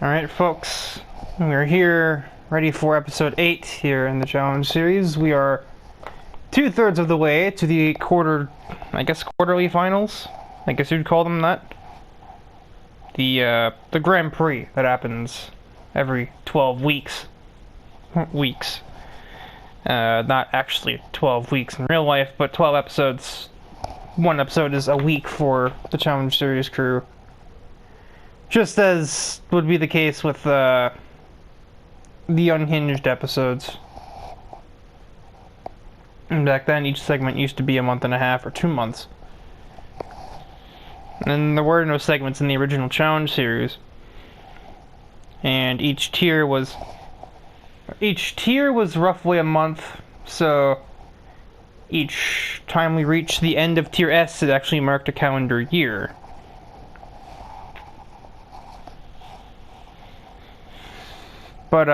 Alright, folks, we're here, ready for episode 8 here in the challenge series. We are 2/3 of the way to the quarterly finals. I guess you'd call them that. The Grand Prix that happens every 12 weeks. Weeks. Not actually 12 weeks in real life, but 12 episodes. One episode is a week for the challenge series crew. Just as would be the case with the unhinged episodes. And back then, each segment used to be a month and a half or 2 months. And there were no segments in the original challenge series. And each tier was roughly a month, so each time we reached the end of tier S, it actually marked a calendar year. But,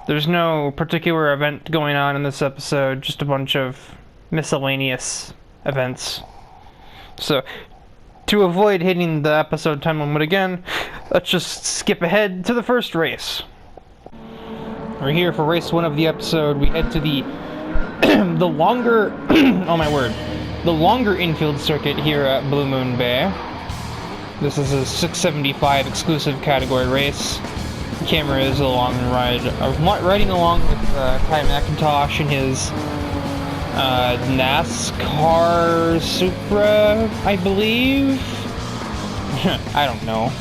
there's no particular event going on in this episode, just a bunch of miscellaneous events. So, to avoid hitting the episode time limit again, let's just skip ahead to the first race. We're here for race 1 of the episode. We head to the the longer oh my word, the longer infield circuit here at Blue Moon Bay. This is a 675 exclusive category race. The camera is along the riding along with Ty McIntosh in his NASCAR Supra, I believe. I don't know.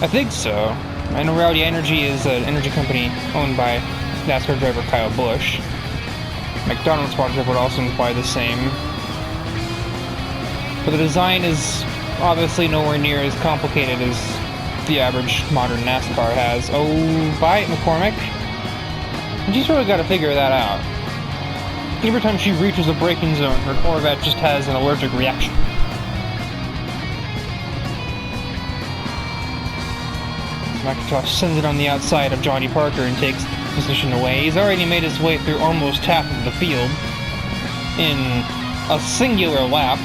I think so. I know Rowdy Energy is an energy company owned by NASCAR driver Kyle Busch. McDonald's sponsorship would also imply the same. But the design is obviously nowhere near as complicated as the average modern NASCAR has. Oh, bye, McCormick. You just really gotta figure that out. Every time she reaches a braking zone, her Corvette just has an allergic reaction. McIntosh sends it on the outside of Johnny Parker and takes position away. He's already made his way through almost half of the field in a singular lap.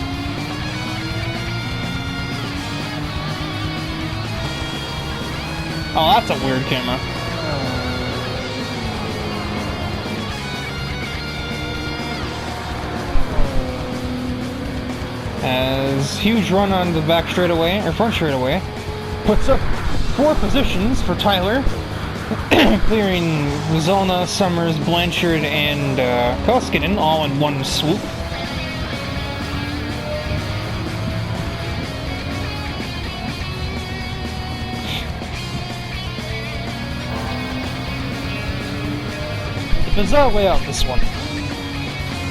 Oh, that's a weird camera. As huge run on the back straightaway, or front straightaway, puts up 4 positions for Tyler, clearing Zolna, Summers, Blanchard, and Koskinen all in one swoop. Bizarre way out this one.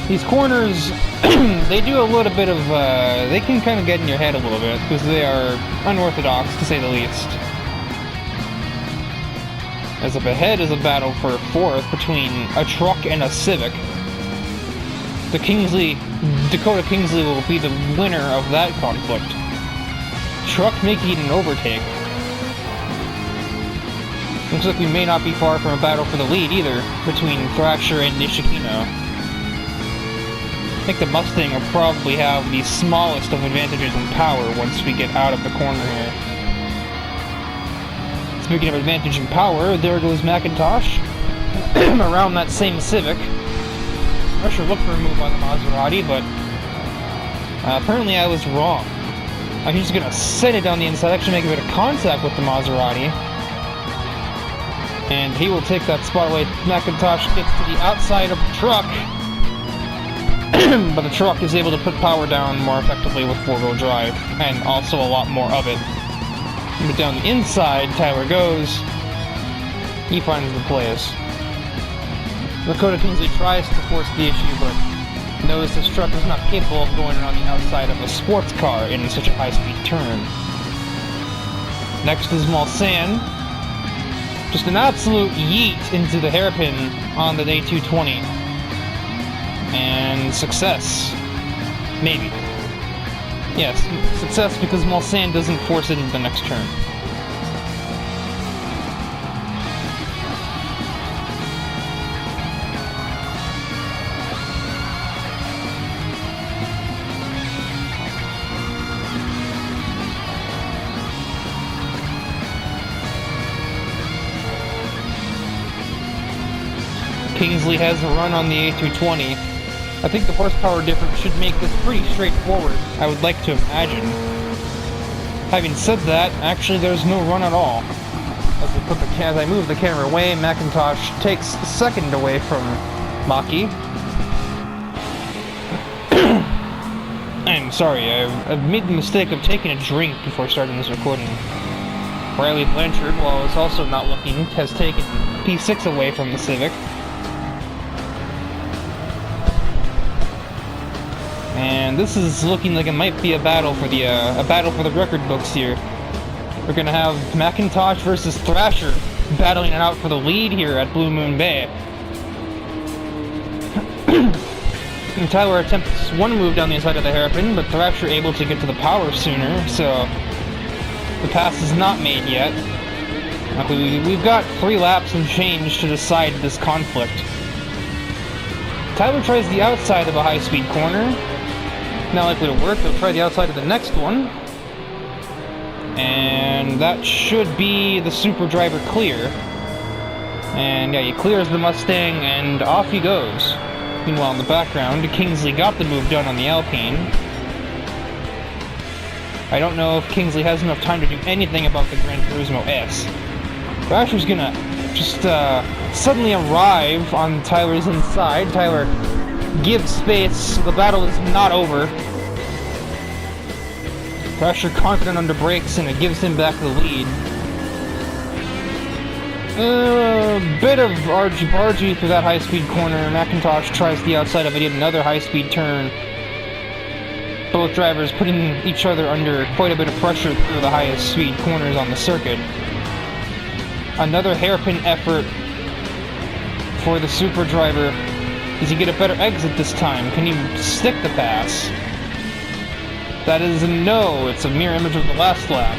These corners, they do a little bit of, they can kind of get in your head a little bit, because they are unorthodox, to say the least. As up ahead is a battle for 4th between a truck and a Civic. Dakota Kingsley will be the winner of that conflict. Truck making an overtake. Looks like we may not be far from a battle for the lead either, between Thrasher and Nishikino. I think the Mustang will probably have the smallest of advantages in power once we get out of the corner here. Speaking of advantage in power, there goes McIntosh around that same Civic. Thrasher looked for a move on the Maserati, but apparently I was wrong. I'm just gonna send it down the inside, actually make a bit of contact with the Maserati. And he will take that spot away. McIntosh gets to the outside of the truck. But the truck is able to put power down more effectively with 4-wheel drive. And also a lot more of it. But down the inside, Tyler goes. He finds the place. Dakota Kingsley tries to force the issue, but knows this truck is not capable of going around the outside of a sports car in such a high-speed turn. Next is Malsan. Just an absolute yeet into the hairpin on the day 220. And success. Maybe. Yes, success because Malsan doesn't force it into the next turn. Kingsley has a run on the A220. I think the horsepower difference should make this pretty straightforward, I would like to imagine. Having said that, actually there's no run at all. As I move the camera away, Macintosh takes a second away from Maki. I'm sorry, I've made the mistake of taking a drink before starting this recording. Riley Blanchard, while it's also not looking, has taken P6 away from the Civic. And this is looking like it might be a battle for the record books here. We're gonna have Macintosh versus Thrasher battling it out for the lead here at Blue Moon Bay. And Tyler attempts one move down the inside of the hairpin, but Thrasher able to get to the power sooner, so the pass is not made yet. We've got 3 laps and change to decide this conflict. Tyler tries the outside of a high-speed corner. Not likely to work. He'll try the outside of the next one. And that should be the Super Driver clear. And yeah, he clears the Mustang and off he goes. Meanwhile, in the background, Kingsley got the move done on the Alpine. I don't know if Kingsley has enough time to do anything about the Gran Turismo S. Thrasher's gonna just suddenly arrive on Tyler's inside. Tyler gives space, so the battle is not over. Thrasher confident under brakes, and it gives him back the lead. Bit of argy-bargy through that high-speed corner. Macintosh tries the outside of it, yet another high-speed turn. Both drivers putting each other under quite a bit of pressure through the highest speed corners on the circuit. Another hairpin effort for the Super Driver. Does he get a better exit this time? Can he stick the pass? That is a no. It's a mirror image of the last lap.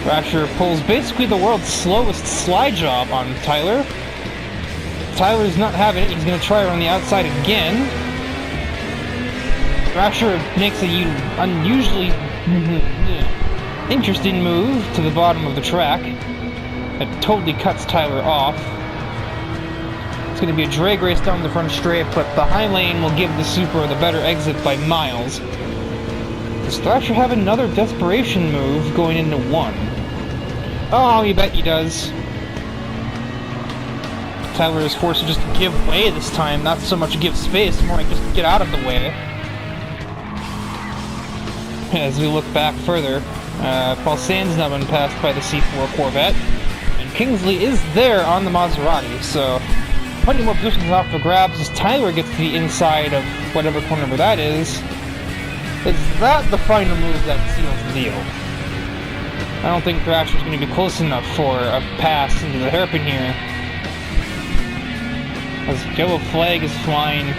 Thrasher pulls basically the world's slowest slide job on Tyler. Tyler's not having it. He's going to try her on the outside again. Thrasher makes a unusually interesting move to the bottom of the track. It totally cuts Tyler off. It's going to be a drag race down the front straight, but the high lane will give the Super the better exit by miles. Does Thrasher have another desperation move going into 1? Oh, you bet he does. Tyler is forced to just give way this time, not so much give space, more like just get out of the way. As we look back further, Paul Sand's now been passed by the C4 Corvette, and Kingsley is there on the Maserati, so plenty more positions off for grabs as Tyler gets to the inside of whatever corner that is. Is that the final move that seals the deal? I don't think Thrasher's going to be close enough for a pass into the hairpin here. As yellow flag is flying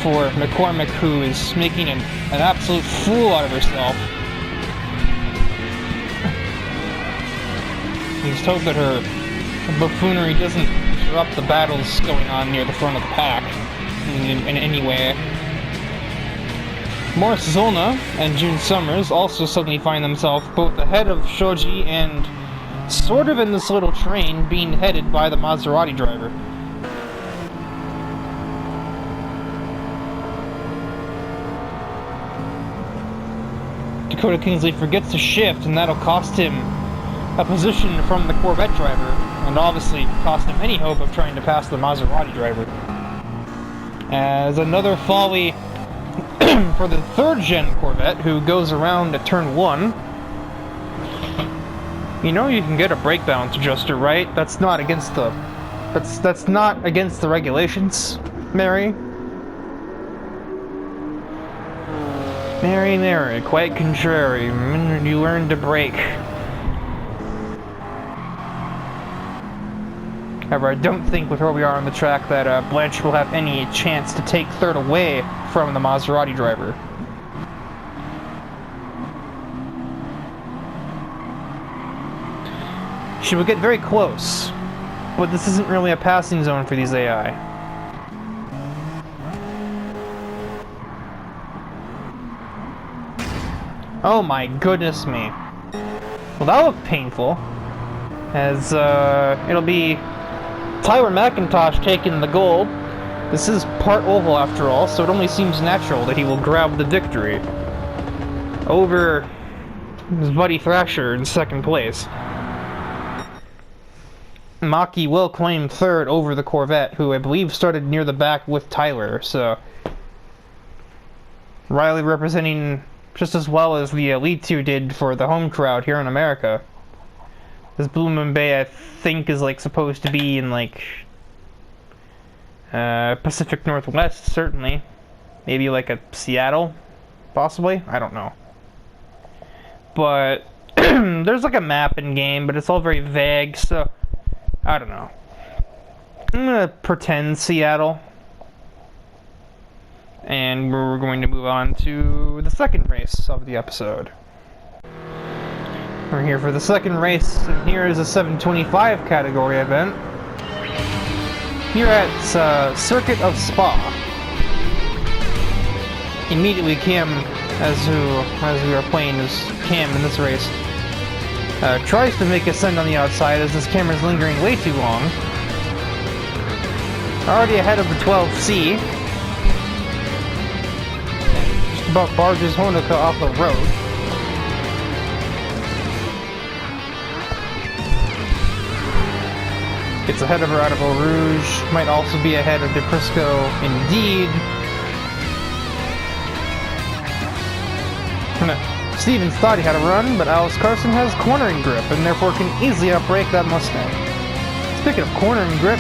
for McCormick, who is making an absolute fool out of herself. He's told that her buffoonery doesn't interrupt the battles going on near the front of the pack in any way. Morris Zolna and June Summers also suddenly find themselves both ahead of Shoji and sort of in this little train being headed by the Maserati driver. Dakota Kingsley forgets to shift, and that'll cost him a position from the Corvette driver, and obviously cost him any hope of trying to pass the Maserati driver. As another folly for the 3rd gen Corvette, who goes around at turn 1. You know you can get a brake balance adjuster, right? That's not against the regulations, Mary. Mary, quite contrary. You learn to brake. However, I don't think with where we are on the track that Blanchard will have any chance to take 3rd away from the Maserati driver. She will get very close, but this isn't really a passing zone for these AI. Oh my goodness me. Well, that looked painful. as it'll be Tyler McIntosh taking the gold. This is part oval after all, so it only seems natural that he will grab the victory over his buddy Thrasher in second place. Maki will claim third over the Corvette, who I believe started near the back with Tyler, so Riley representing just as well as the Elite Two did for the home crowd here in America. This Blue Moon Bay, I think, is like supposed to be in like Pacific Northwest, certainly. Maybe like a Seattle, possibly? I don't know. But there's like a map in game, but it's all very vague, so I don't know. I'm gonna pretend Seattle. And we're going to move on to the second race of the episode. We're here for the second race, and here is a 725 category event. Here at Circuit of Spa. Immediately Cam, as we are playing as Cam in this race, tries to make a send on the outside as this camera's lingering way too long. Already ahead of the 12C. Just about barges Honoka off the road. Gets ahead of her out of Eau Rouge. Might also be ahead of DePrisco indeed. Stevens thought he had a run, but Alice Carson has cornering grip and therefore can easily outbrake that Mustang. Speaking of cornering grip,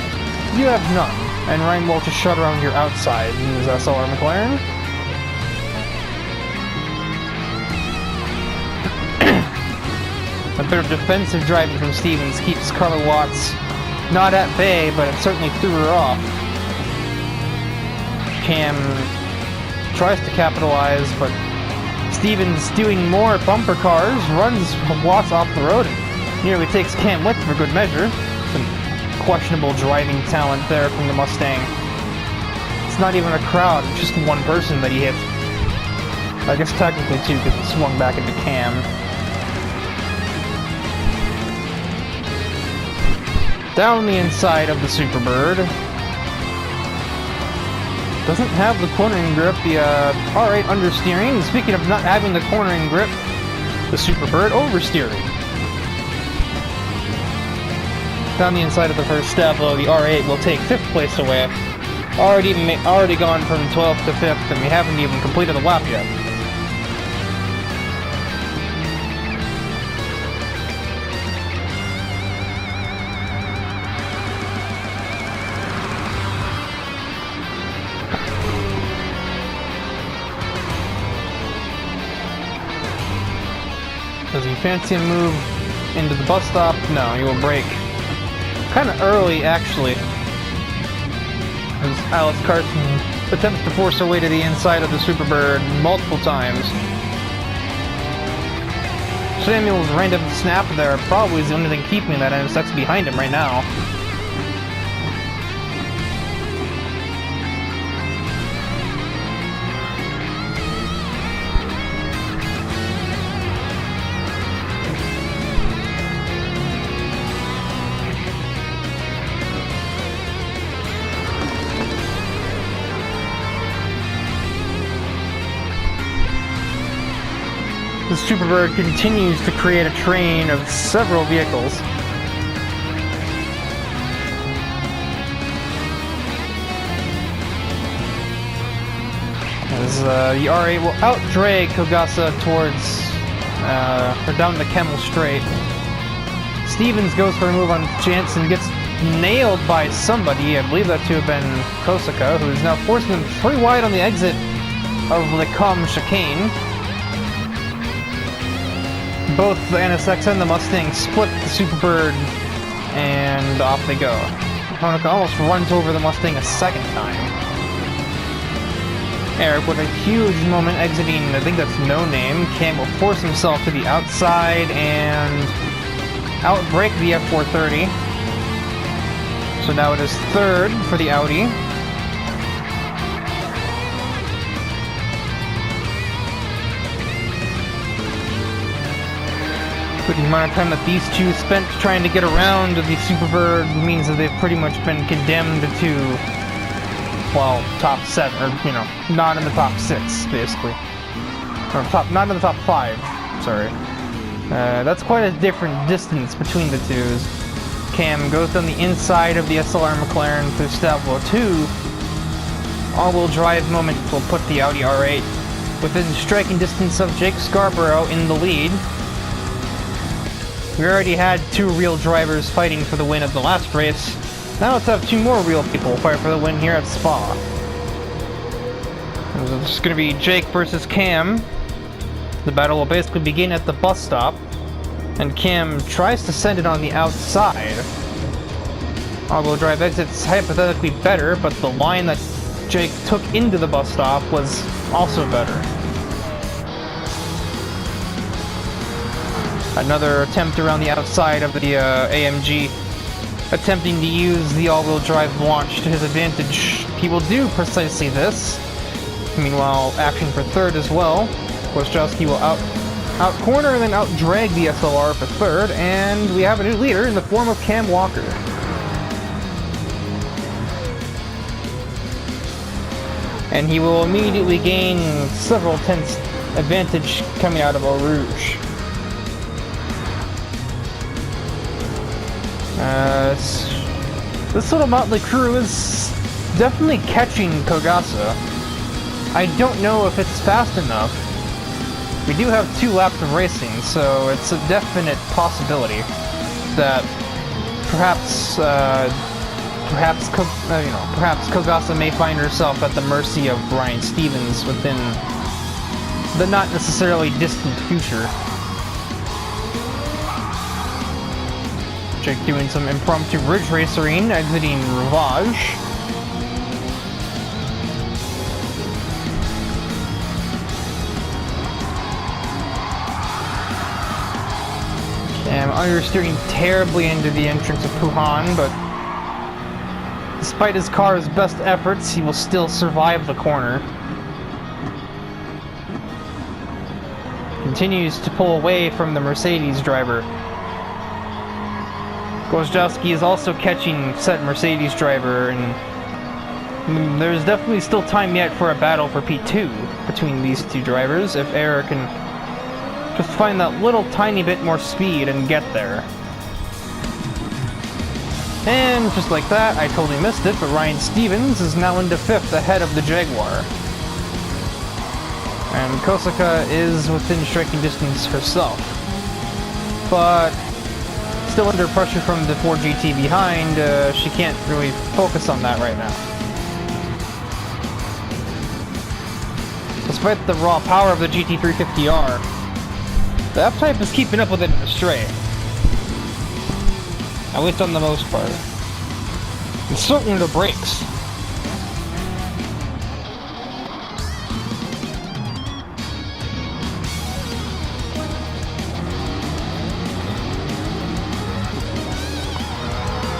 you have none, and Ryan Walsh is shut around your outside in his SLR McLaren. A bit of defensive driving from Stevens keeps Carla Watts not at bay, but it certainly threw her off. Cam tries to capitalize, but Stevens, doing more bumper cars, runs Watts off the road and nearly takes Cam with for good measure. Some questionable driving talent there from the Mustang. It's not even a crowd, it's just one person that he hit. I guess technically two, because it swung back into Cam. Down the inside of the Superbird. Doesn't have the cornering grip, the R8 understeering. Speaking of not having the cornering grip, the Superbird oversteering. Down the inside of the first step, though, the R8 will take 5th place away. Already gone from 12th to 5th, and we haven't even completed the lap yet. Does he fancy a move into the bus stop? No, he will brake. Kind of early, actually. As Alice Carson attempts to force her way to the inside of the Superbird multiple times. Samuel's random snap there probably is the only thing keeping that NSX behind him right now. The Superbird continues to create a train of several vehicles. As the R8 will out-drag Kogasa towards, or down the Kemmel Straight. Stevens goes for a move on Jansen, gets nailed by somebody. I believe that to have been Kosaka, who is now forcing him 3 wide on the exit of the Com chicane. Both the NSX and the Mustang split the Superbird, and off they go. Honoka almost runs over the Mustang a second time. Eric with a huge moment exiting, I think that's No Name. Cam will force himself to the outside and outbrake the F430. So now it is 3rd for the Audi. But the amount of time that these two spent trying to get around the Superbird means that they've pretty much been condemned to, well, top 7, or, you know, not in the top 6, basically. Or not in the top 5, sorry. That's quite a different distance between the two. Cam goes down the inside of the SLR McLaren through Stavro 2. All-wheel drive moment will put the Audi R8 within striking distance of Jake Scarborough in the lead. We already had 2 real drivers fighting for the win at the last race. Now let's have 2 more real people fight for the win here at Spa. It's going to be Jake versus Cam. The battle will basically begin at the bus stop, and Cam tries to send it on the outside. All-wheel drive exit's hypothetically better, but the line that Jake took into the bus stop was also better. Another attempt around the outside of the AMG, attempting to use the all-wheel drive launch to his advantage. He will do precisely this. Meanwhile, action for third as well. Wojciechowski will out-corner and then out-drag the SLR for third, and we have a new leader in the form of Cam Walker. And he will immediately gain several tenths advantage coming out of Eau Rouge. This little motley crew is definitely catching Kogasa. I don't know if it's fast enough. We do have 2 laps of racing, so it's a definite possibility that perhaps Kogasa may find herself at the mercy of Ryan Stevens within the not necessarily distant future. Jake doing some impromptu ridge racing, exiting Rivage. Understeering terribly into the entrance of Puhan, but despite his car's best efforts, he will still survive the corner. Continues to pull away from the Mercedes driver. Wojciechowski is also catching said Mercedes driver, and there's definitely still time yet for a battle for P2 between these 2 drivers if Eric can just find that little tiny bit more speed and get there. And just like that, I totally missed it, but Ryan Stevens is now into 5th ahead of the Jaguar. And Kosaka is within striking distance herself, but still under pressure from the 4GT behind. She can't really focus on that right now. Despite the raw power of the GT350R, the F-Type is keeping up with it in a straight. At least on the most part. And certainly the brakes.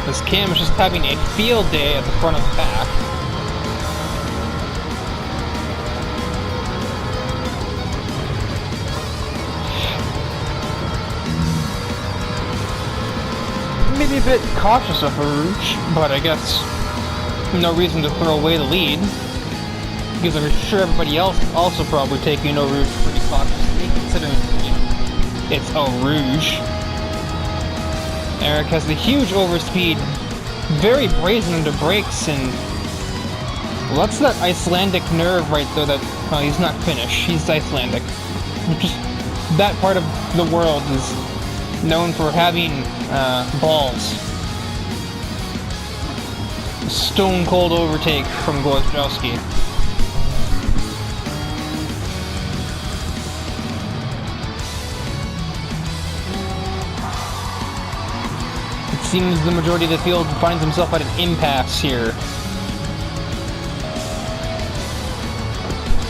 This Cam is just having a field day at the front of the pack. Maybe a bit cautious of Rouge, but I guess no reason to throw away the lead, because I'm sure everybody else also probably taking Eau Rouge pretty cautiously, considering it's Eau Rouge. Eric has the huge overspeed, very brazen into brakes, and well, that's that Icelandic nerve right there that, well, he's not Finnish, he's Icelandic. Just that part of the world is known for having balls. Stone cold overtake from Wojciechowski. It seems the majority of the field finds himself at an impasse here.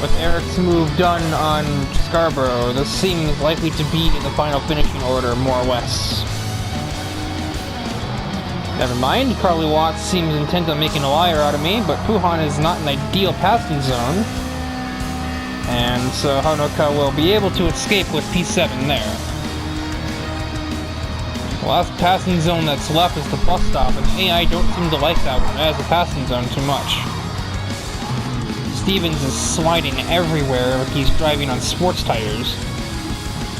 With Eric's move done on Scarborough, this seems likely to be the final finishing order, more or less. Never mind, Carly Watts seems intent on making a liar out of me, but Puhan is not an ideal passing zone. And so Honoka will be able to escape with P7 there. The last passing zone that's left is the bus stop, and AI don't seem to like that one as a passing zone too much. Stevens is sliding everywhere like he's driving on sports tires.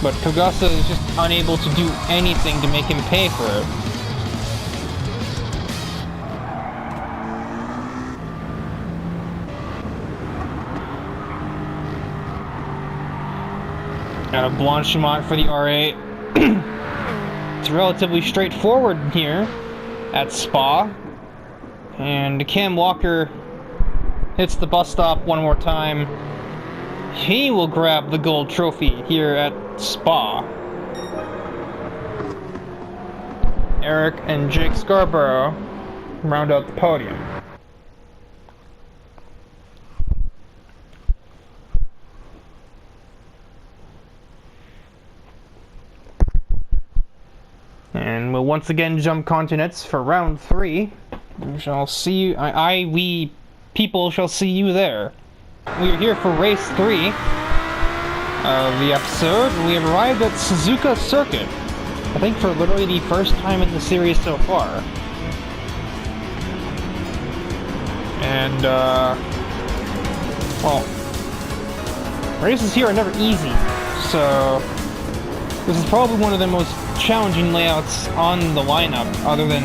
But Kogasa is just unable to do anything to make him pay for it. Got a Blanchimont for the R8. It's relatively straightforward here at Spa. And Cam Walker hits the bus stop one more time. He will grab the gold trophy here at Spa. Eric and Jake Scarborough round out the podium. And we'll once again jump continents for round 3. We shall see we people shall see you there. We are here for race 3 of the episode. We have arrived at Suzuka Circuit. I think for literally the first time in the series so far. And, well, races here are never easy, so this is probably one of the most challenging layouts on the lineup, other than,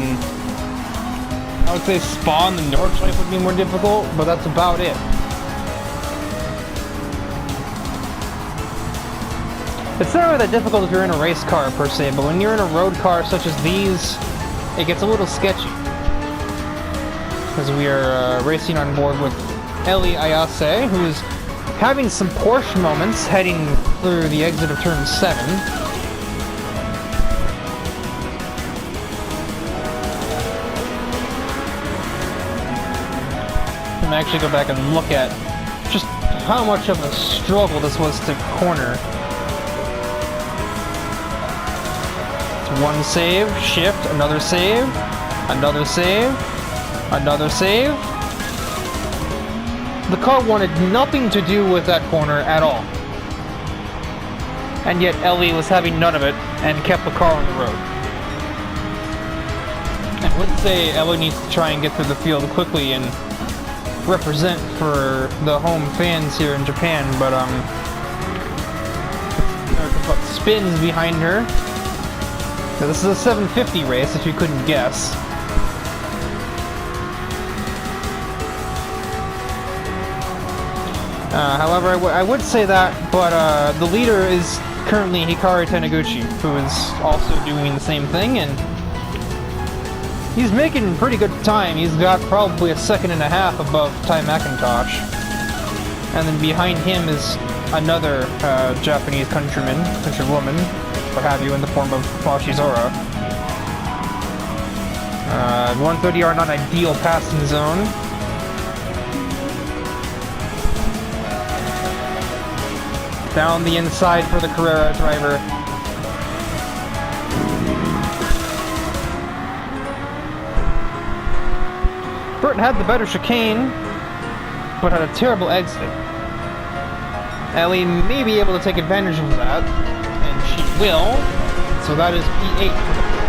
I would say Spa and the Nordschleife would be more difficult, but that's about it. It's not really that difficult if you're in a race car per se, but when you're in a road car such as these, it gets a little sketchy. Because we are racing on board with Eli Ayase, who is having some Porsche moments heading through the exit of turn 7. I'm gonna actually go back and look at just how much of a struggle this was to corner. It's one save, shift, another save, another save, another save. The car wanted nothing to do with that corner at all. And yet Ellie was having none of it and kept the car on the road. I would say Ellie needs to try and get through the field quickly and represent for the home fans here in Japan, but spins behind her. Now, this is a 750 race, if you couldn't guess. However, I would say that, but the leader is currently Hikari Taniguchi, who is also doing the same thing, and he's making pretty good time. He's got probably a second and a half above Ty McIntosh. And then behind him is another Japanese countrywoman, what have you, in the form of Moshizora. 130 are not ideal passing zone. Down the inside for the Carrera driver. Burt had the better chicane, but had a terrible exit. Ellie may be able to take advantage of that, and she will, so that is P8 for the Porsche.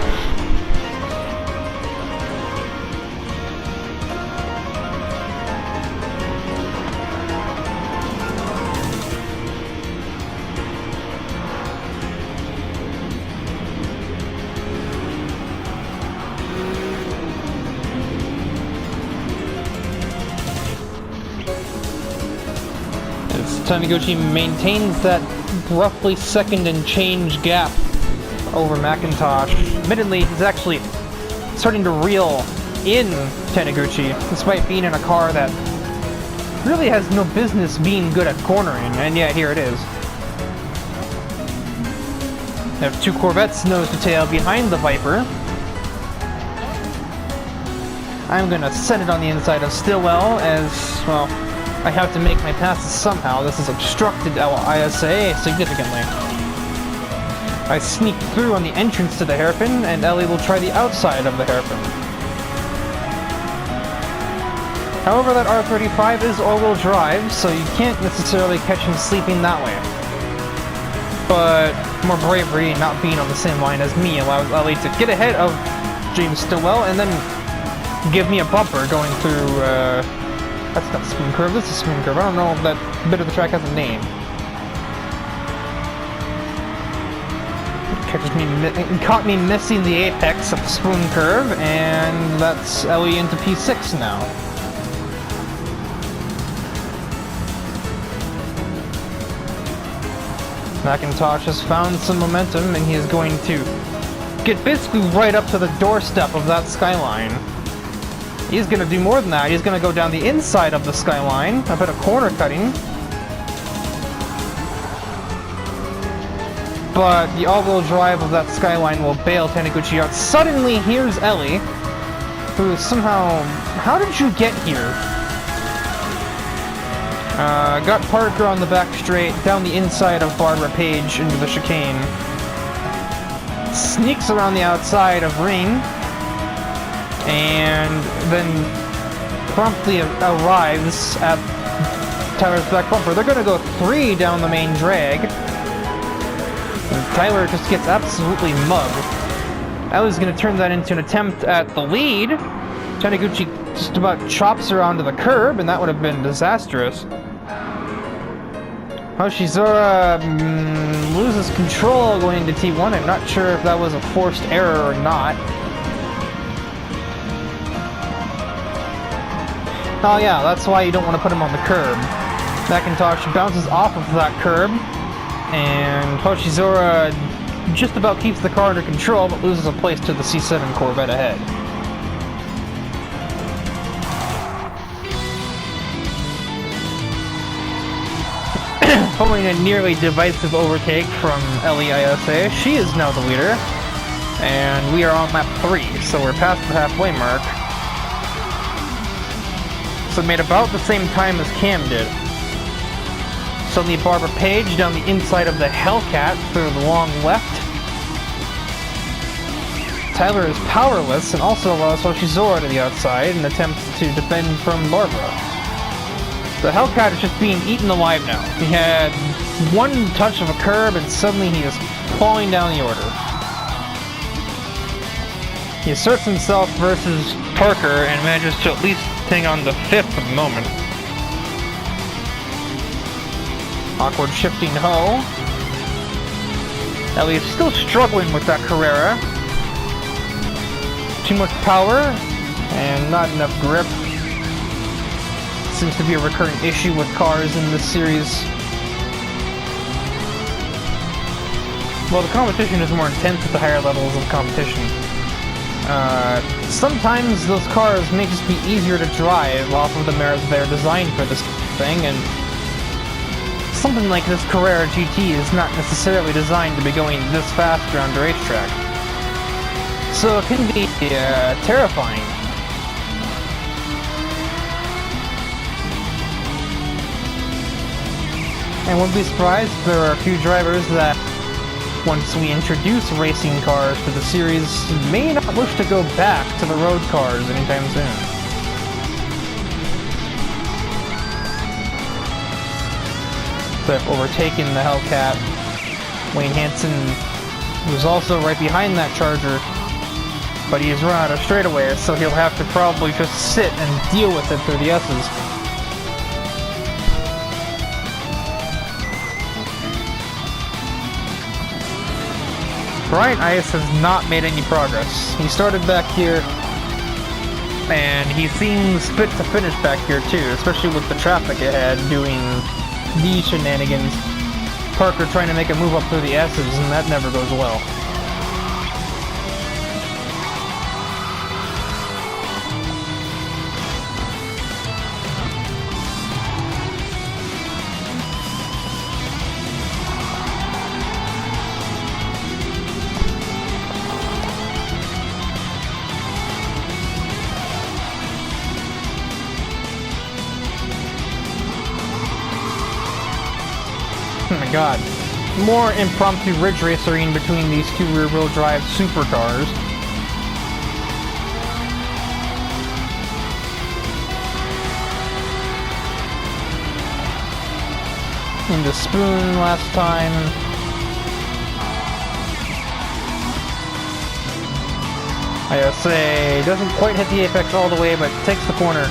Taniguchi maintains that roughly second and change gap over McIntosh. Admittedly, he's actually starting to reel in Taniguchi, despite being in a car that really has no business being good at cornering, and yet here it is. They have two Corvettes nose to tail behind the Viper. I'm gonna set it on the inside of Stillwell as, well, I have to make my passes somehow. This has obstructed ISA significantly. I sneak through on the entrance to the hairpin, and Ellie will try the outside of the hairpin. However, that R35 is all-wheel drive, so you can't necessarily catch him sleeping that way. But more bravery and not being on the same line as me allows Ellie to get ahead of James Stillwell and then give me a bumper going through, that's not Spoon Curve, this is Spoon Curve. I don't know if that bit of the track has a name. Caught me missing the apex of the Spoon Curve, and that's Ellie into P6 now. Macintosh has found some momentum, and he is going to get basically right up to the doorstep of that skyline. He's going to do more than that. He's going to go down the inside of the skyline, a bit of corner cutting. But the all-wheel drive of that skyline will bail Taniguchi out. Suddenly, here's Ellie, who somehow... How did you get here? Got Parker on the back straight, down the inside of Barbara Page into the chicane. Sneaks around the outside of Ring, and then promptly arrives at Tyler's back bumper. They're going to go 3 down the main drag. And Tyler just gets absolutely mugged. Ellie's going to turn that into an attempt at the lead. Taniguchi just about chops her onto the curb, and that would have been disastrous. Hoshizora loses control going into T1. I'm not sure if that was a forced error or not. Oh yeah, that's why you don't want to put him on the curb. Macintosh bounces off of that curb, and Hoshizora just about keeps the car under control, but loses a place to the C7 Corvette ahead. Following a nearly divisive overtake from Ellie ISA, she is now the leader, and we are on lap 3, so we're past the halfway mark. So made about the same time as Cam did. Suddenly Barbara Page down the inside of the Hellcat through the long left. Tyler is powerless and also allows Hoshizora to the outside and attempts to defend from Barbara. The Hellcat is just being eaten alive now. He had one touch of a curb and suddenly he is falling down the order. He asserts himself versus Parker and manages to at least hang on the 5th at the moment. Awkward shifting hoe. Ellie is still struggling with that Carrera. Too much power and not enough grip. Seems to be a recurring issue with cars in this series. Well, the competition is more intense at the higher levels of competition. Sometimes those cars may just be easier to drive off of the merits they're designed for this thing, and something like this Carrera GT is not necessarily designed to be going this fast around a racetrack. So it can be terrifying. And wouldn't be surprised if there are a few drivers that, once we introduce racing cars to the series, may not wish to go back to the road cars anytime soon. So I've overtaken the Hellcat. Wayne Hansen was also right behind that Charger, but he has run out of straightaways, so he'll have to probably just sit and deal with it through the S's. Brian Ice has not made any progress. He started back here, and he seems fit to finish back here too, especially with the traffic ahead doing these shenanigans. Parker trying to make a move up through the S's, and that never goes well. Oh my god. More impromptu ridge racing between these two rear-wheel drive supercars. Into Spoon last time. Ayase doesn't quite hit the apex all the way, but takes the corner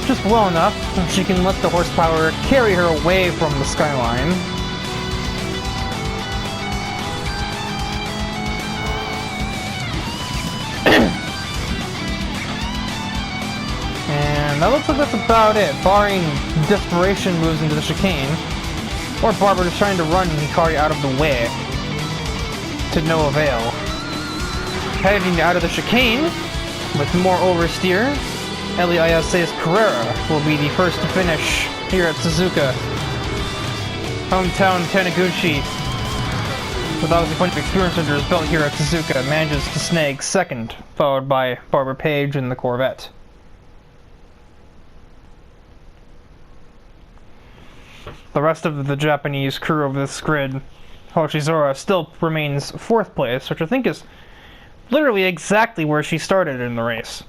just well enough, and she can let the horsepower carry her away from the skyline. And that looks like that's about it, barring desperation moves into the chicane, or Barbara just trying to run Hikari out of the way, to no avail. Heading out of the chicane, with more oversteer, Ellie Ayase's Carrera will be the first to finish here at Suzuka. Hometown Taniguchi, with obviously plenty of experience under his belt here at Suzuka, manages to snag second, followed by Barbara Page in the Corvette. The rest of the Japanese crew of this grid, Hoshizora, still remains 4th place, which I think is literally exactly where she started in the race.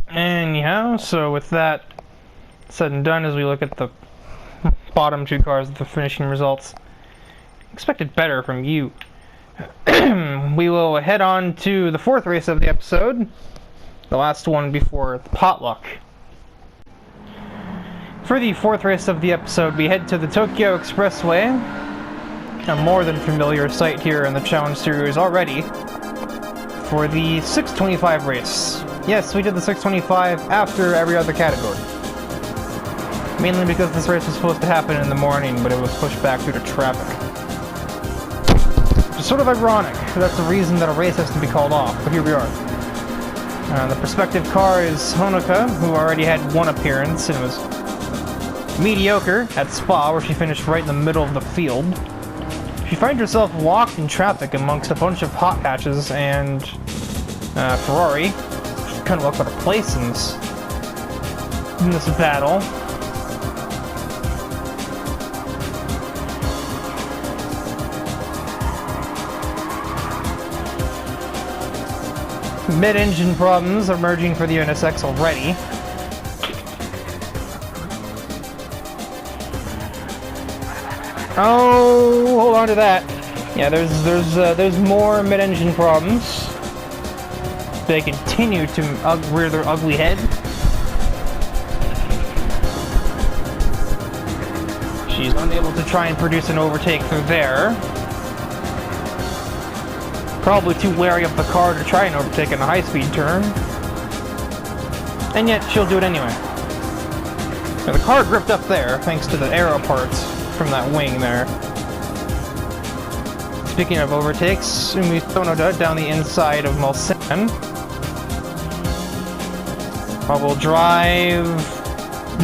Anyhow, so with that said and done, as we look at the bottom 2 cars, the finishing results, expected better from you. We will head on to the 4th race of the episode, the last one before the potluck. For the 4th race of the episode, we head to the Tokyo Expressway, a more than familiar sight here in the Challenge Series already, for the 625 race. Yes, we did the 625 after every other category. Mainly because this race was supposed to happen in the morning, but it was pushed back due to traffic. It's sort of ironic. That's the reason that a race has to be called off, but here we are. The prospective car is Honoka, who already had 1 appearance and was mediocre at Spa, where she finished right in the middle of the field. She finds herself locked in traffic amongst a bunch of hot hatches and Ferrari. She kind of looked out of place in this battle. Mid-engine problems are emerging for the NSX already. Oh, hold on to that. Yeah, there's more mid-engine problems. They continue to rear their ugly head. She's unable to try and produce an overtake through there. Probably too wary of the car to try and overtake in a high-speed turn. And yet, she'll do it anyway. Now, the car gripped up there, thanks to the aero parts from that wing there. Speaking of overtakes, Umi Sonoda down the inside of Mulsanne. All-wheel drive,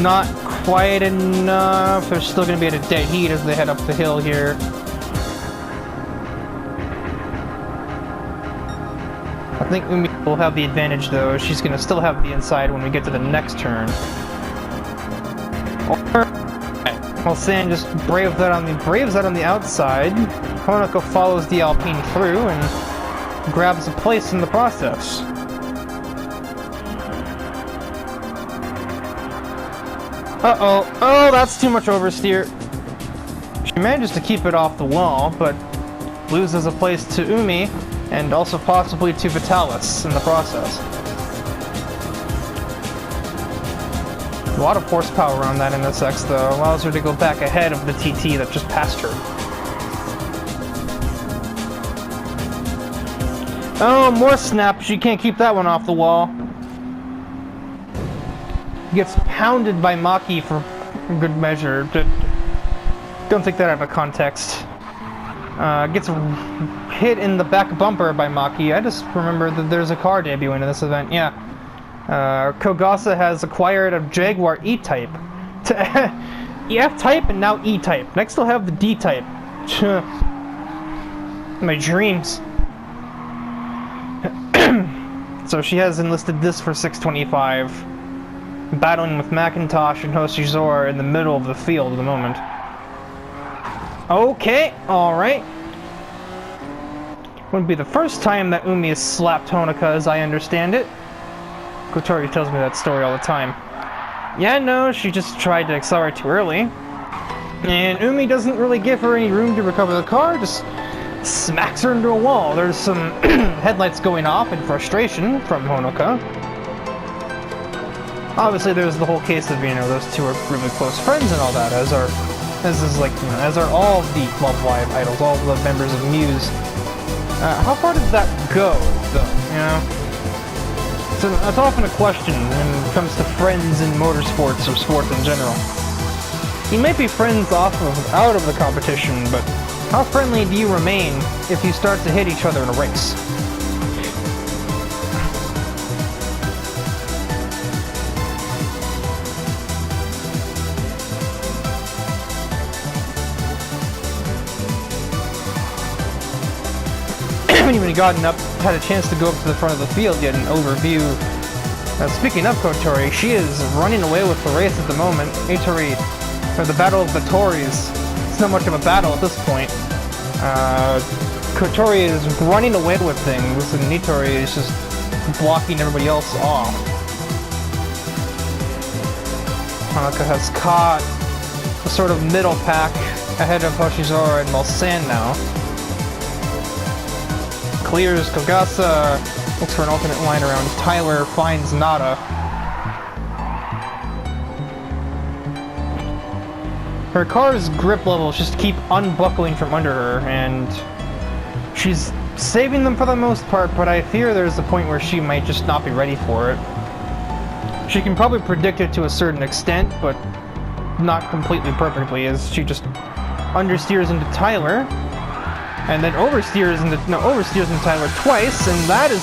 not quite enough. They're still going to be at a dead heat as they head up the hill here. I think Umi will have the advantage though. She's going to still have the inside when we get to the next turn. Mulsanne just braves that on the outside. Honoka follows the Alpine through and grabs a place in the process. Uh-oh. Oh, that's too much oversteer. She manages to keep it off the wall, but loses a place to Umi, and also possibly to Vitalis in the process. A lot of horsepower on that NSX, though, allows her to go back ahead of the TT that just passed her. Oh, more snap. She can't keep that one off the wall. Gets pounded by Maki for good measure. Don't take that out of context. Gets hit in the back bumper by Maki. I just remember that there's a car debuting in this event. Yeah. Kogasa has acquired a Jaguar E-Type. F-Type and now E-Type. Next they'll have the D-Type. My dreams. So she has enlisted this for 625. Battling with Macintosh and Hoshizora in the middle of the field at the moment. Okay, alright. Wouldn't be the first time that Umi has slapped Honoka, as I understand it. Kotori tells me that story all the time. Yeah, no, she just tried to accelerate too early. And Umi doesn't really give her any room to recover the car, just smacks her into a wall. There's some headlights going off in frustration from Honoka. Obviously, there's the whole case of, you know, those two are really close friends and all that, as are all of the Love Live idols, all of the members of Muse. How far did that go, though, you know? So that's often a question when it comes to friends in motorsports or sports in general. You might be friends out of the competition, but how friendly do you remain if you start to hit each other in a race? Haven't even had a chance to go up to the front of the field yet and overview. Speaking of Kotori, she is running away with the race at the moment. Or the Battle of the Tories. It's not much of a battle at this point. Kotori is running away with things, and Nitori is just blocking everybody else off. Hanukkah has caught a sort of middle pack ahead of Hoshizora and Mulsanne now. Clears Kogasa, looks for an alternate line around Tyler, finds Nada. Her car's grip levels just keep unbuckling from under her, and she's saving them for the most part, but I fear there's a point where she might just not be ready for it. She can probably predict it to a certain extent, but not completely perfectly, as she just understeers into Tyler, and then oversteers into Tyler twice, and that is,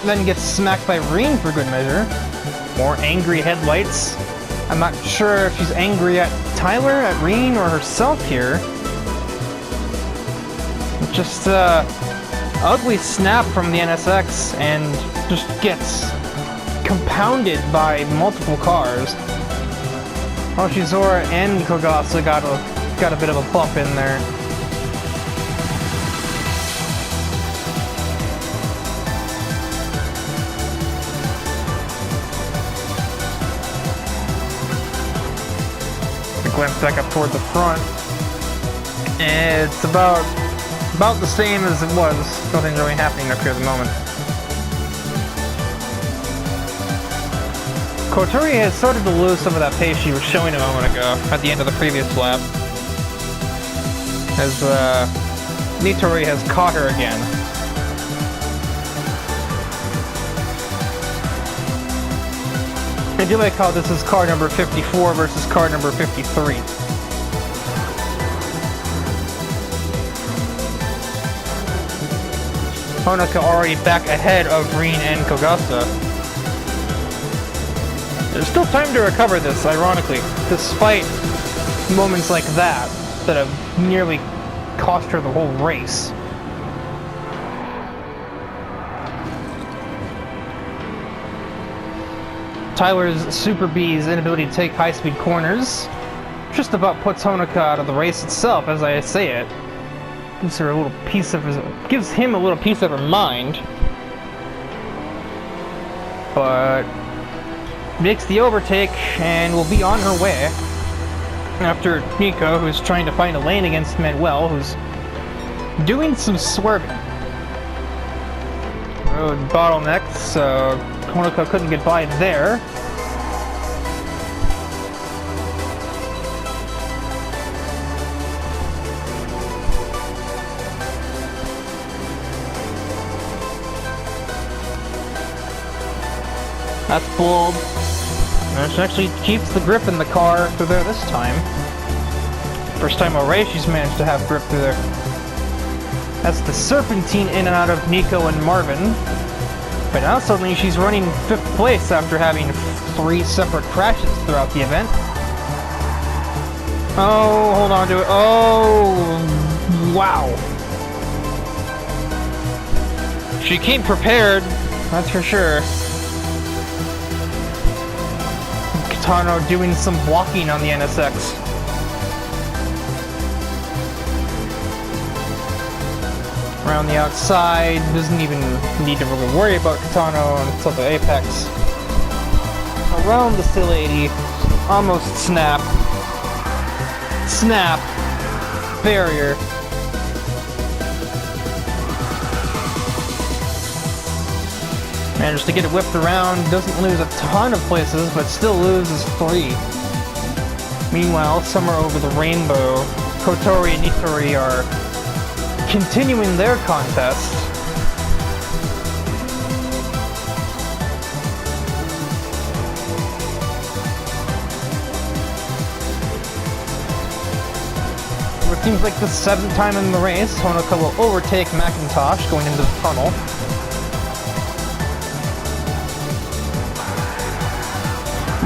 then gets smacked by Reen for good measure. More angry headlights. I'm not sure if she's angry at Tyler, at Reen, or herself here. Just ugly snap from the NSX, and just gets compounded by multiple cars. Hoshizora and Kogasa got a bit of a bump in there. Glimpse back up toward the front. It's about the same as it was. Nothing's really happening up here at the moment. Kotori has started to lose some of that pace she was showing a moment ago at the end of the previous lap, as Nitori has caught her again. I do like how this is car number 54 versus car number 53. Honoka already back ahead of Reen and Kogasa. There's still time to recover this, ironically, despite moments like that have nearly cost her the whole race. Tyler's Super B's inability to take high-speed corners just about puts Honoka out of the race itself, as I say it. Gives him a little piece of her mind. But makes the overtake and will be on her way. After Nico, who's trying to find a lane against Manuel, who's doing some swerving. Road bottlenecked, so Honoka couldn't get by there. That's bold. And she actually keeps the grip in the car through there this time. First time a race she's managed to have grip through there. That's the serpentine in and out of Nico and Marvin. But now suddenly she's running 5th place after having 3 separate crashes throughout the event. Oh, hold on to it. Oh, wow. She came prepared, that's for sure. Kitano doing some blocking on the NSX. Around the outside, doesn't even need to really worry about Kitano until the apex. around the C80, almost snap, snap, barrier. Managed to get it whipped around, doesn't lose a ton of places, but still loses 3. Meanwhile, somewhere over the rainbow, Kotori and Nitori are continuing their contest. It seems like the 7th time in the race, Honoka will overtake McIntosh going into the tunnel.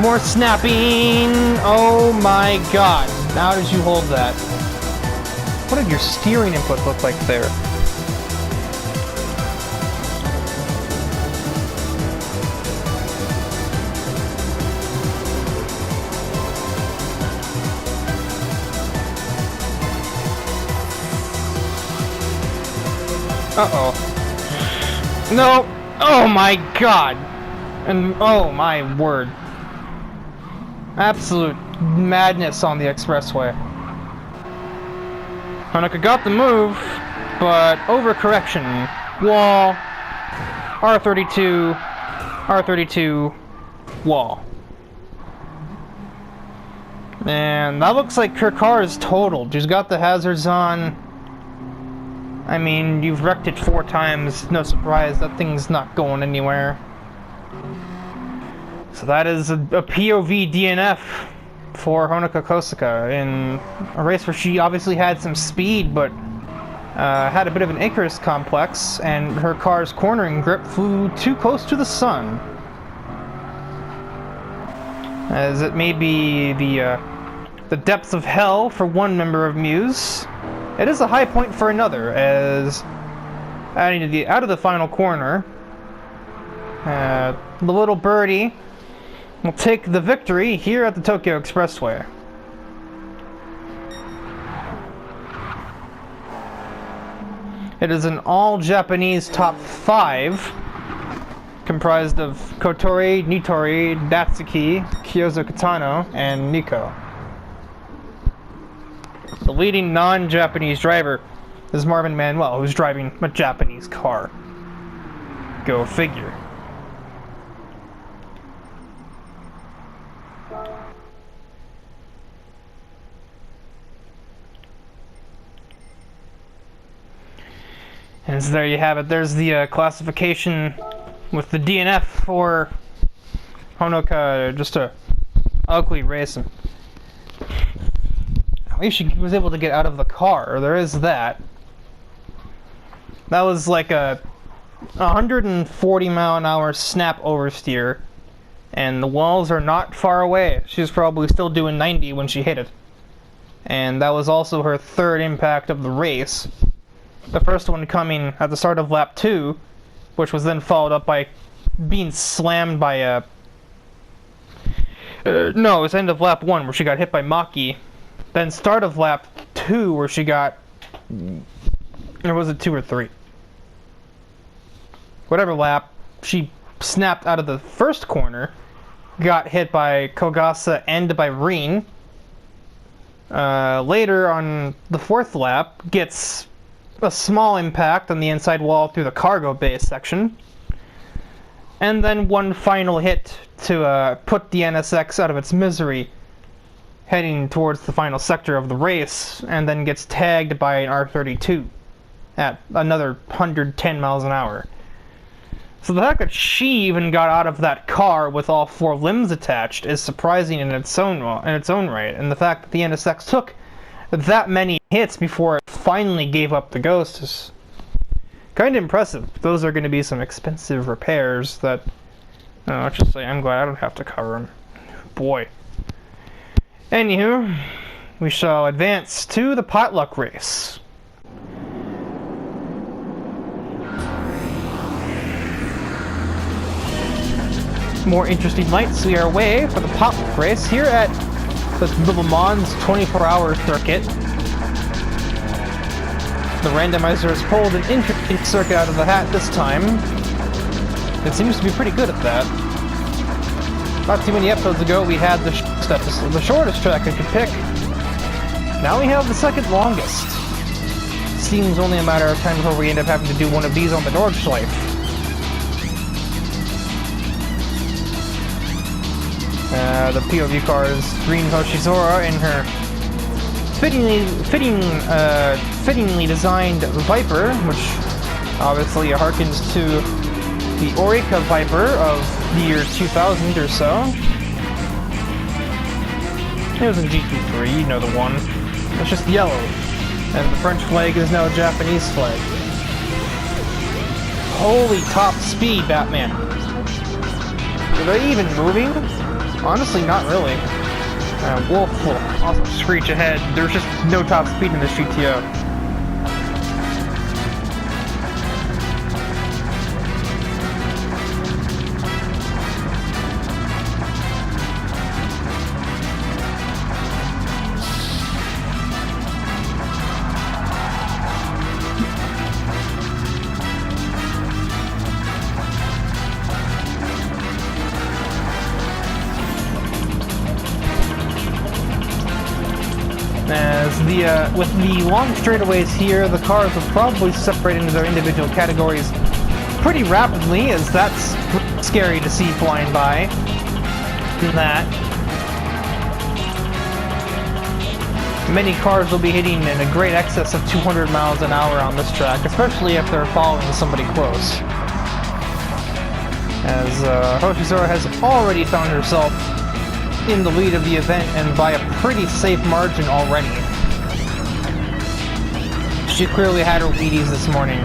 More snapping! Oh my god! How did you hold that? What did your steering input look like there? Uh-oh. No! Oh my god! And oh my word. Absolute madness on the expressway. Honoka got the move, but overcorrection. Wall. R32. R32. Wall. And that looks like her car is totaled. She's got the hazards on. I mean, you've wrecked it 4 times. No surprise, that thing's not going anywhere. So that is a POV DNF for Honoka Kosuka in a race where she obviously had some speed, but had a bit of an Icarus complex, and her car's cornering grip flew too close to the sun. As it may be the depths of hell for one member of Muse, it is a high point for another, as out of the final corner, the little birdie will take the victory here at the Tokyo Expressway. It is an all-Japanese top 5, comprised of Kotori, Nitori, Datsuki, Kyozo Kitano, and Nico. The leading non-Japanese driver is Marvin Manuel, who's driving a Japanese car. Go figure. And so there you have it. There's the classification with the DNF for Honoka. Just a ugly race. At least she was able to get out of the car. There is that. That was like a 140-mile-an-hour snap oversteer, and the walls are not far away. She was probably still doing 90 when she hit it. And that was also her 3rd impact of the race. The first one coming at the start of lap 2, which was then followed up by being slammed by a... no, it was end of lap 1 where she got hit by Maki. Then start of lap 2 where she got... or was it 2 or 3? Whatever lap, she snapped out of the first corner, got hit by Kogasa and by Rin. Later on the 4th lap, gets a small impact on the inside wall through the cargo bay section, and then one final hit to put the NSX out of its misery, heading towards the final sector of the race, and then gets tagged by an R32 at another 110 miles an hour. So the fact that she even got out of that car with all 4 limbs attached is surprising in its own right, and the fact that the NSX took that many hits before it finally gave up the ghost is kind of impressive. Those are going to be some expensive repairs that, let's just say, I'm glad I don't have to cover them. Boy. Anywho, we shall advance to the potluck race. More interesting lights see our way for the potluck race here at the Le Mans 24-hour circuit. The randomizer has pulled an interesting circuit out of the hat this time. It seems to be pretty good at that. Not too many episodes ago, we had the shortest track I could pick. Now we have the second longest. Seems only a matter of time before we end up having to do one of these on the Nordschleife. The POV car is Green Hoshizora in her fittingly designed Viper, which obviously harkens to the Orica Viper of the year 2000 or so. It was in GT3, you know the one. It's just yellow, and the French flag is now a Japanese flag. Holy top speed, Batman. Are they even moving? Honestly, not really. Wolf will also screech ahead. There's just no top speed in this GTO. With the long straightaways here, the cars will probably separate into their individual categories pretty rapidly, as that's scary to see flying by. Many cars will be hitting in a great excess of 200 miles an hour on this track, especially if they're following somebody close. As Hoshizora has already found herself in the lead of the event, and by a pretty safe margin already. She clearly had her Wheaties this morning.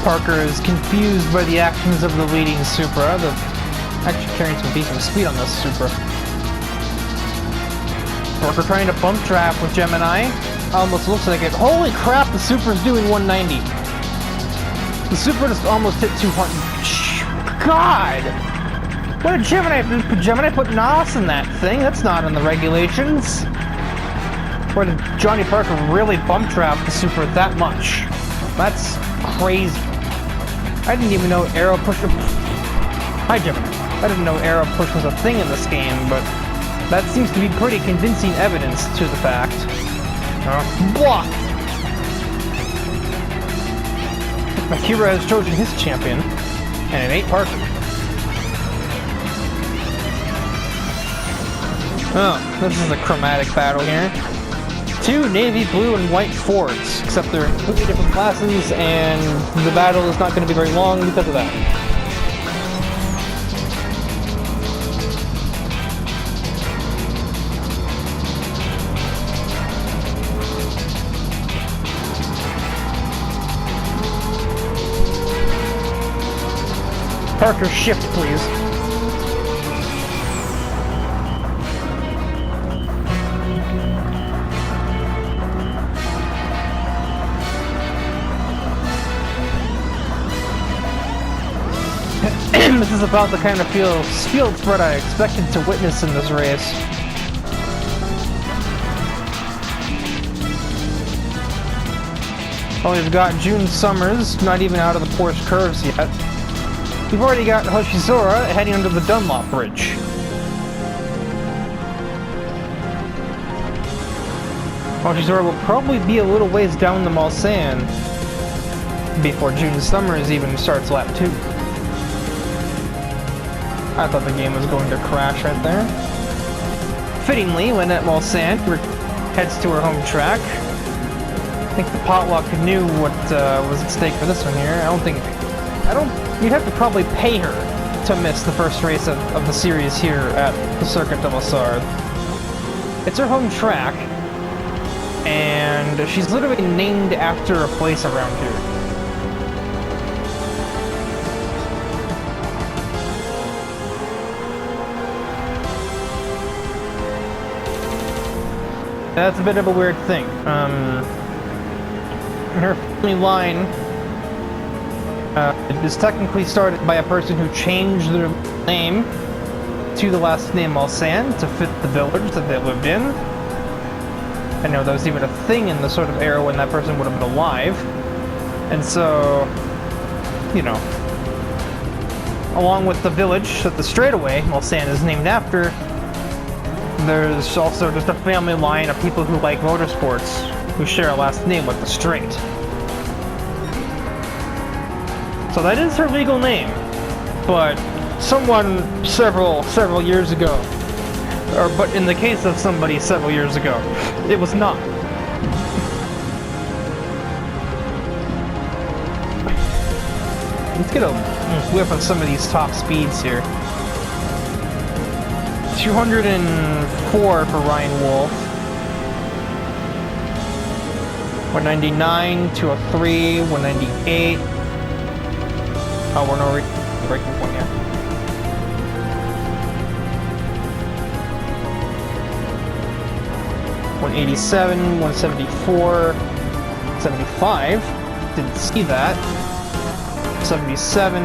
Parker is confused by the actions of the leading Supra. They're actually carrying some decent speed on this Supra. Parker trying to bump trap with Gemini. Almost looks like it. Holy crap, the Supra's doing 190. The Supra just almost hit 200. God! What did Gemini put NOS in that thing? That's not in the regulations. Why did Johnny Parker really bump trap the Supra that much? That's crazy. I didn't even know arrow push. Hi, Gemini. I didn't know arrow push was a thing in this game, but that seems to be pretty convincing evidence to the fact. Block! Akira has chosen his champion, and it ain't Parker. Oh, this is a chromatic battle here. Two navy blue and white Fords, except they're in completely different classes, and the battle is not going to be very long because of that. Parker, shift, please. This is about the kind of field spread I expected to witness in this race. Oh, we've got June Summers, not even out of the Porsche curves yet. We've already got Hoshizora heading under the Dunlop Bridge. Hoshizora will probably be a little ways down the Mulsanne before June Summers even starts lap 2. I thought the game was going to crash right there. Fittingly, Lynette Mulsanne heads to her home track. I think the potluck knew what was at stake for this one here. You'd have to probably pay her to miss the first race of the series here at the Circuit de la Sarthe. It's her home track, and she's literally named after a place around here. That's a bit of a weird thing. Her family line is technically started by a person who changed their name to the last name Alsan to fit the village that they lived in. I know that was even a thing in the sort of era when that person would have been alive. And so, you know, along with the village that the straightaway Alsan is named after, there's also just a family line of people who like motorsports who share a last name with the straight. So that is her legal name, but someone several years ago, but in the case of somebody several years ago, it was not. Let's get a whip on some of these top speeds here. 204 for Ryan Wolf. 199, 203, 198. Oh, we're not breaking point yet. $187, 174, 75. Didn't see that. 77.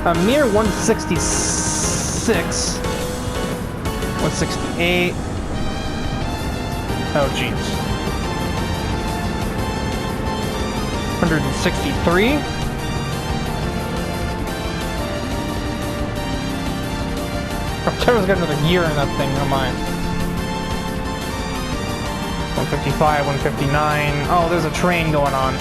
A mere 166. 168. Oh, jeez. 163. Trevor's got another gear in that thing, oh my. 155, 159. Oh, there's a train going on.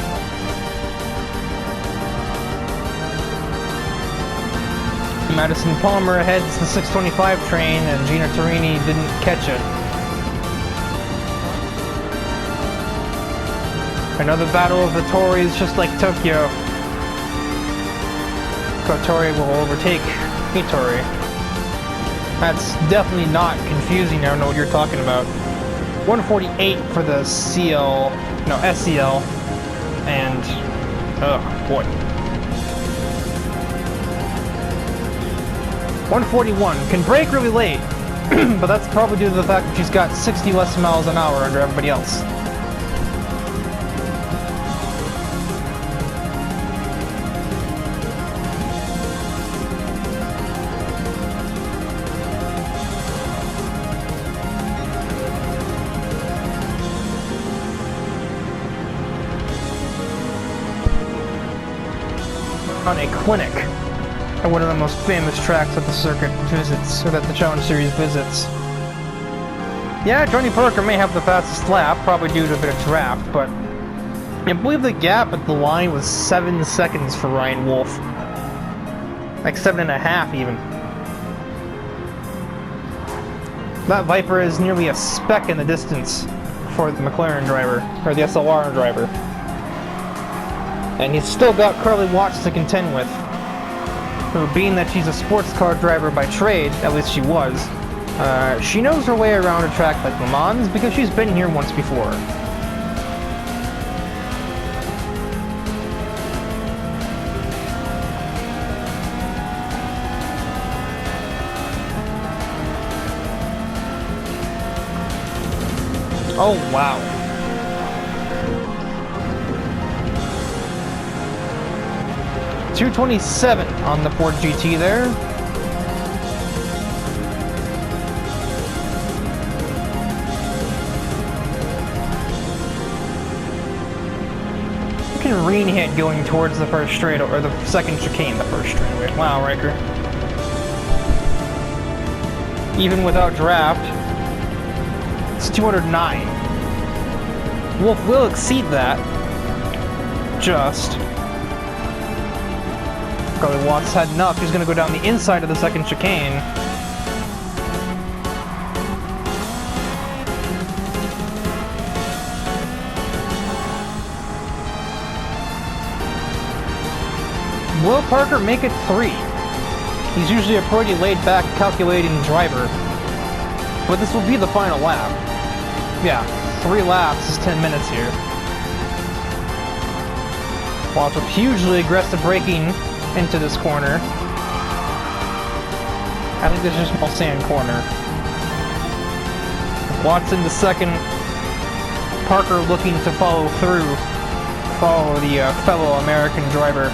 Madison Palmer heads the 625 train, and Gina Torini didn't catch it. Another battle of the Tories, just like Tokyo. Kotori will overtake Hitori. That's definitely not confusing. I don't know what you're talking about. 148 for the SCL, and oh boy. 141 can brake really late, but that's probably due to the fact that she's got 60 less miles an hour under everybody else. On a clinic at one of the most famous tracks that the circuit visits, or that the Challenge Series visits. Yeah, Johnny Parker may have the fastest lap, probably due to a bit of draft, but I believe the gap at the line was 7 seconds for Ryan Wolf. Like 7.5 even. That Viper is nearly a speck in the distance for the McLaren driver, or the SLR driver. And he's still got Carly Watts to contend with, who, being that she's a sports car driver by trade, at least she was, she knows her way around a track like Le Mans because she's been here once before. Oh, wow. $227 on the Ford GT there. You can Reen hit going towards the first straight, or the second chicane, the first straightaway. Wow, Riker. Even without draft, it's 209. Wolf will exceed that. Just. Carly Watts had enough. He's going to go down the inside of the second chicane. Will Parker make it 3? He's usually a pretty laid-back, calculating driver. But this will be the final lap. Yeah, 3 laps is 10 minutes here. Watch with hugely aggressive braking into this corner. I think this is a small sand corner. Watson to second. Parker looking to follow the fellow American driver.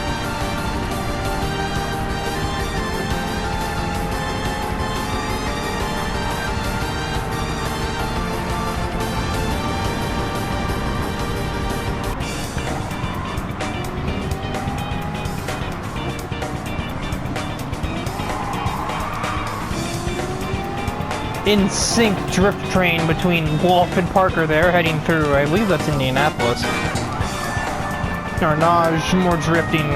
In sync drift train between Wolf and Parker there, heading through, I believe that's Indianapolis. Arnage, more drifting.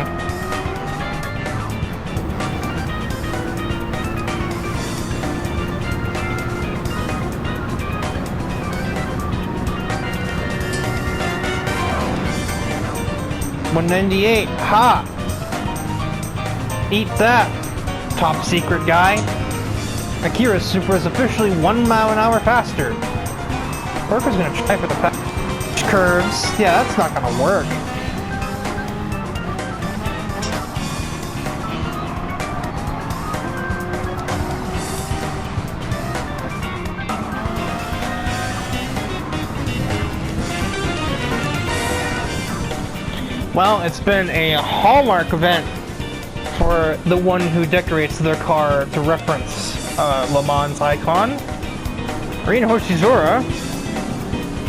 $198, ha! Eat that, top secret guy. Akira's Supra is officially 1 mile an hour faster. Parker's gonna try for the curves. Yeah, that's not gonna work. Well, it's been a hallmark event for the one who decorates their car to reference Le Mans icon. Rin Hoshizora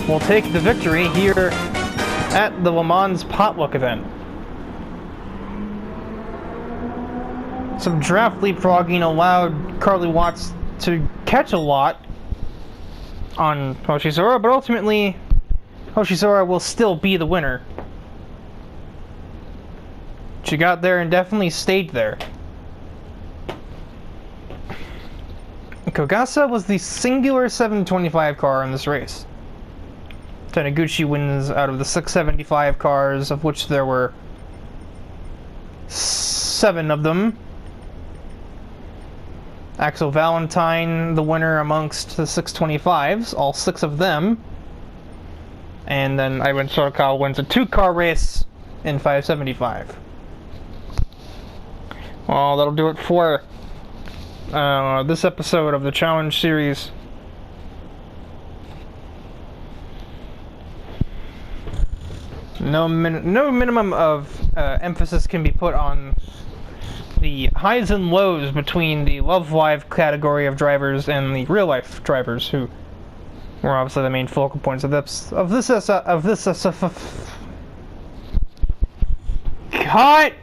will take the victory here at the Le Mans potluck event. Some draft leapfrogging allowed Carly Watts to catch a lot on Hoshizora, but ultimately Hoshizora will still be the winner. She got there and definitely stayed there. Kogasa was the singular 725 car in this race. Taniguchi wins out of the 675 cars, of which there were 7 of them. Axel Valentine, the winner amongst the 625s, all 6 of them. And then Ivan Sorokal wins a 2-car race in 575. Well, that'll do it for this episode of the Challenge Series. No minimum of emphasis can be put on the highs and lows between the Love Live category of drivers and the real life drivers, who were obviously the main focal points of this. Cut.